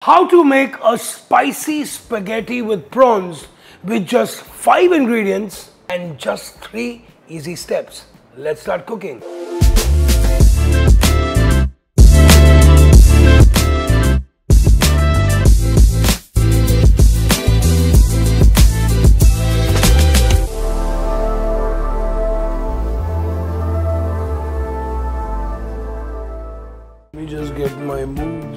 How to make a spicy spaghetti with prawns with just 5 ingredients and just 3 easy steps. Let's start cooking. Let me just get my moves.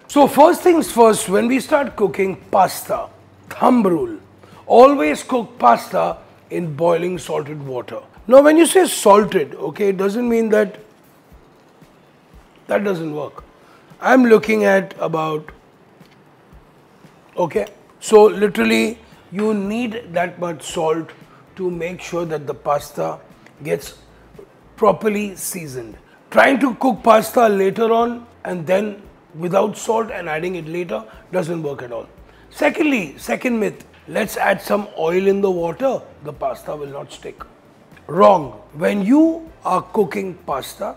So first things first, when we start cooking pasta, thumb rule, always cook pasta in boiling salted water. Now when you say salted, okay, it doesn't mean that doesn't work. I'm looking at about, okay, so literally you need that much salt to make sure that the pasta gets properly seasoned. Trying to cook pasta later on and then without salt and adding it later doesn't work at all. Secondly, second myth, let's add some oil in the water, the pasta will not stick. Wrong. When you are cooking pasta,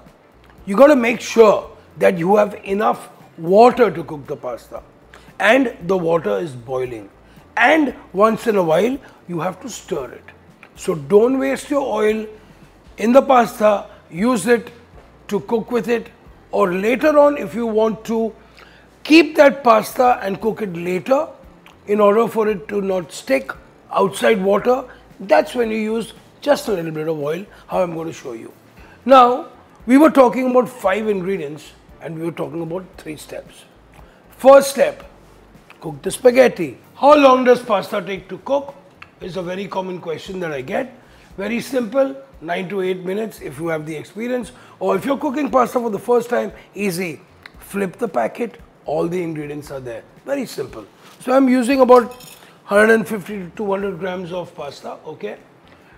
you got to make sure that you have enough water to cook the pasta and the water is boiling, and once in a while you have to stir it. So don't waste your oil in the pasta, use it to cook with it, or later on if you want to keep that pasta and cook it later in order for it to not stick outside water, that's when you use just a little bit of oil, how I'm going to show you. Now, we were talking about 5 ingredients and we were talking about 3 steps. First step, cook the spaghetti. How long does pasta take to cook? Is a very common question that I get. Very simple, 9 to 8 minutes if you have the experience, or if you're cooking pasta for the first time, easy. Flip the packet, all the ingredients are there. Very simple. So I'm using about 150 to 200 grams of pasta, okay.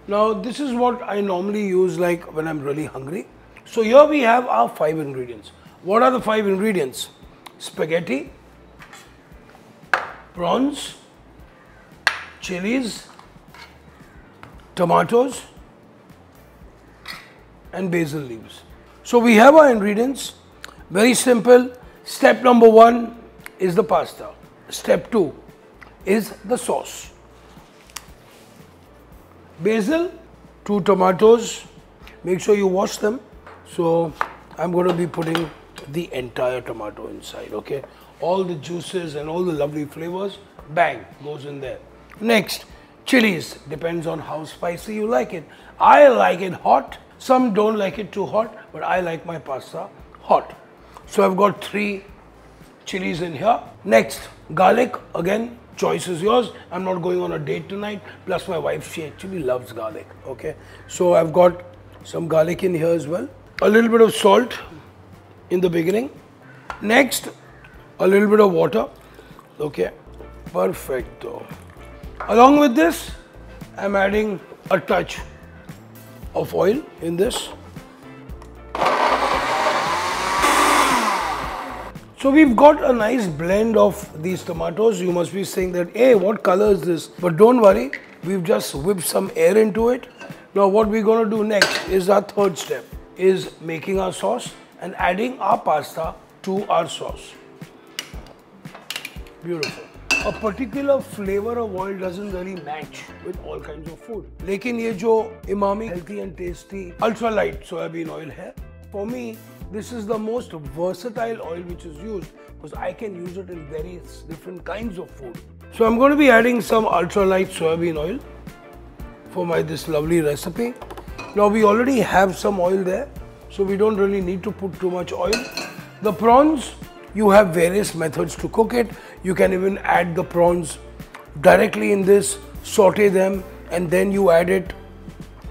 Now this is what I normally use like when I'm really hungry. So here we have our 5 ingredients. What are the 5 ingredients? Spaghetti, prawns, chilies, tomatoes and basil leaves. So we have our ingredients, very simple. Step number 1 is the pasta. Step 2 is the sauce. Basil, 2 tomatoes, make sure you wash them. So I'm going to be putting the entire tomato inside, okay. All the juices and all the lovely flavors, bang, goes in there. Next, chilies, depends on how spicy you like it. I like it hot, some don't like it too hot, but I like my pasta hot. So I've got 3 chilies in here. Next, garlic, again, choice is yours. I'm not going on a date tonight, plus my wife, she actually loves garlic, okay. So I've got some garlic in here as well. A little bit of salt in the beginning. Next, a little bit of water, okay. Perfecto. Along with this, I'm adding a touch of oil in this. So we've got a nice blend of these tomatoes. You must be saying that, hey, what color is this? But don't worry, we've just whipped some air into it. Now what we're going to do next is our third step, is making our sauce and adding our pasta to our sauce. Beautiful. A particular flavor of oil doesn't really match with all kinds of food. लेकिन ये जो Emami healthy and tasty ultra light soybean oil है, for me this is the most versatile oil which is used because I can use it in various different kinds of food. So I'm going to be adding some ultra light soybean oil for this lovely recipe. Now we already have some oil there, so we don't really need to put too much oil. The prawns, you have various methods to cook it. You can even add the prawns directly in this, saute them, and then you add it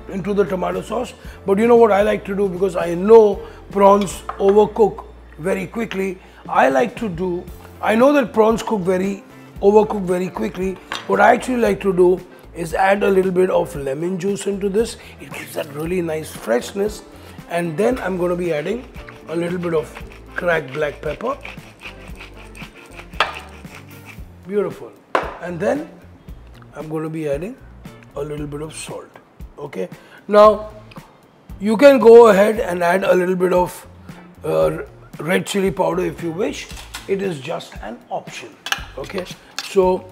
into the tomato sauce. But you know what I like to do, because I know prawns overcook very quickly. I know that prawns overcook very quickly. What I actually like to do is add a little bit of lemon juice into this. It gives that really nice freshness. And then I'm going to be adding a little bit of cracked black pepper. Beautiful. And then I'm going to be adding a little bit of salt. Okay. Now you can go ahead and add a little bit of red chili powder if you wish. it is just an option. Okay, so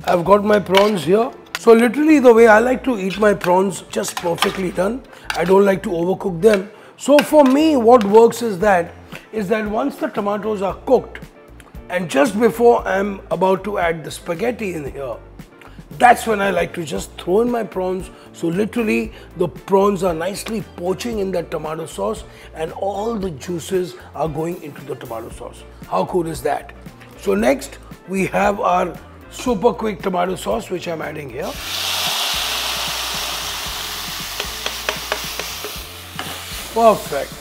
I've got my prawns here. So literally the way I like to eat my prawns, just perfectly done. I don't like to overcook them. So for me, what works is that once the tomatoes are cooked, and just before I'm about to add the spaghetti in here, that's when I like to just throw in my prawns. So literally the prawns are nicely poaching in that tomato sauce and all the juices are going into the tomato sauce. How cool is that? So next we have our super quick tomato sauce, which I'm adding here. Perfect.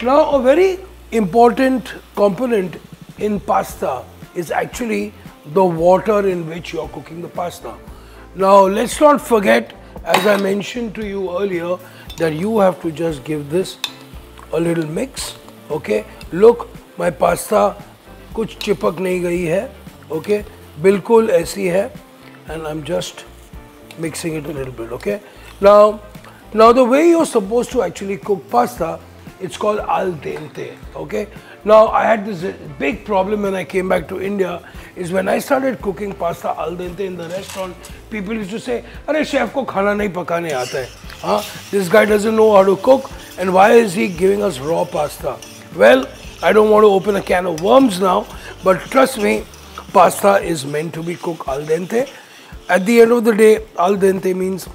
Now a very important component in pasta is actually the water in which you're cooking the pasta. Now let's not forget, as I mentioned to you earlier, that you have to just give this a little mix. Okay, look, my pasta कुछ चिपक नहीं गई है. Okay, बिल्कुल ऐसी है, and I'm just mixing it a little bit. Okay, now the way you're supposed to actually cook pasta, it's called al dente. Okay, now I had this big problem when I came back to India, is when I started cooking pasta al dente in the restaurant, people used to say, "Arey chef ko khana nahi pakane aata hai. This guy doesn't know how to cook, and why is he giving us raw pasta?" Well, I don't want to open a can of worms now, but trust me, pasta is meant to be cooked al dente. At the end of the day, al dente means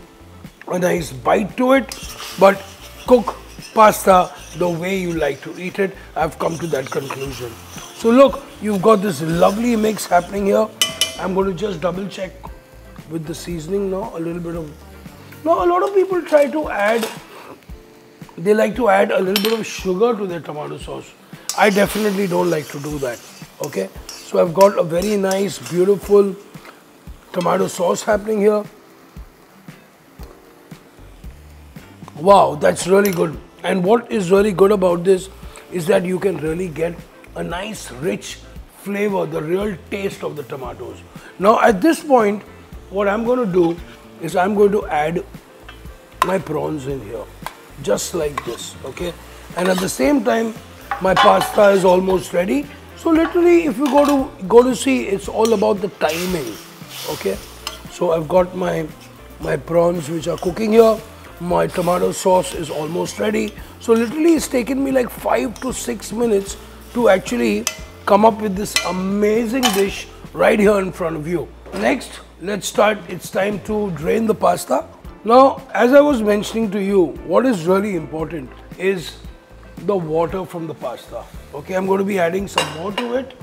a nice bite to it, but cook pasta the way you like to eat it. I've come to that conclusion. So look, you've got this lovely mix happening here. I'm going to just double check with the seasoning now. A little bit of, now a lot of people try to add, they like to add a little bit of sugar to their tomato sauce. I definitely don't like to do that. Okay, so I've got a very nice, beautiful tomato sauce happening here. Wow, that's really good. And what is really good about this is that you can really get a nice rich flavor, the real taste of the tomatoes. Now at this point, what I'm going to do is I'm going to add my prawns in here, just like this. Okay, and at the same time, my pasta is almost ready. So literally, if you go to see, it's all about the timing. Okay, so I've got my prawns which are cooking here. My tomato sauce is almost ready. So literally it's taken me like 5 to 6 minutes to actually come up with this amazing dish right here in front of you. Next, let's start. It's time to drain the pasta. Now, as I was mentioning to you, what is really important is the water from the pasta. Okay, I'm going to be adding some more to it.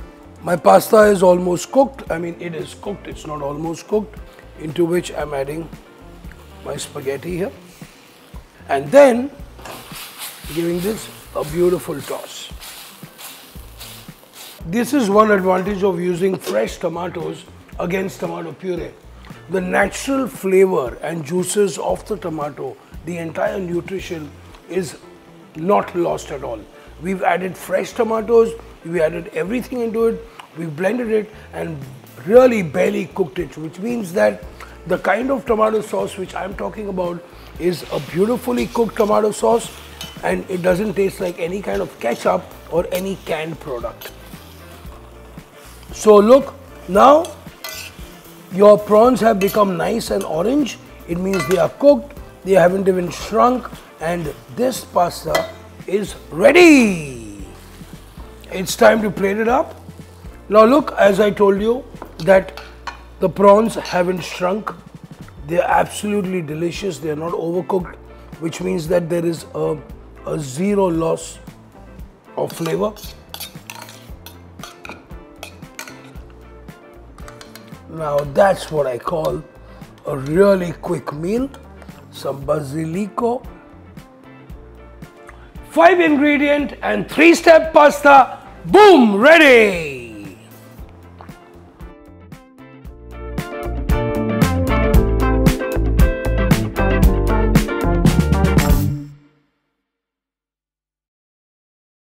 My pasta is almost cooked. I mean, it is cooked, it's not almost cooked, into which I'm adding my spaghetti here. And then giving this a beautiful toss. This is one advantage of using fresh tomatoes against tomato puree. The natural flavor and juices of the tomato, the entire nutrition is not lost at all. We've added fresh tomatoes, we added everything into it, we blended it and really barely cooked it, which means that the kind of tomato sauce which I'm talking about is a beautifully cooked tomato sauce, and it doesn't taste like any kind of ketchup or any canned product. So look, now your prawns have become nice and orange. It means they are cooked, they haven't even shrunk, and this pasta is ready. It's time to plate it up. Now look, as I told you that the prawns haven't shrunk. They are absolutely delicious. They are not overcooked, which means that there is a zero loss of flavor. Now that's what I call a really quick meal. Some basilico, 5 ingredient and 3-step pasta. Boom, ready.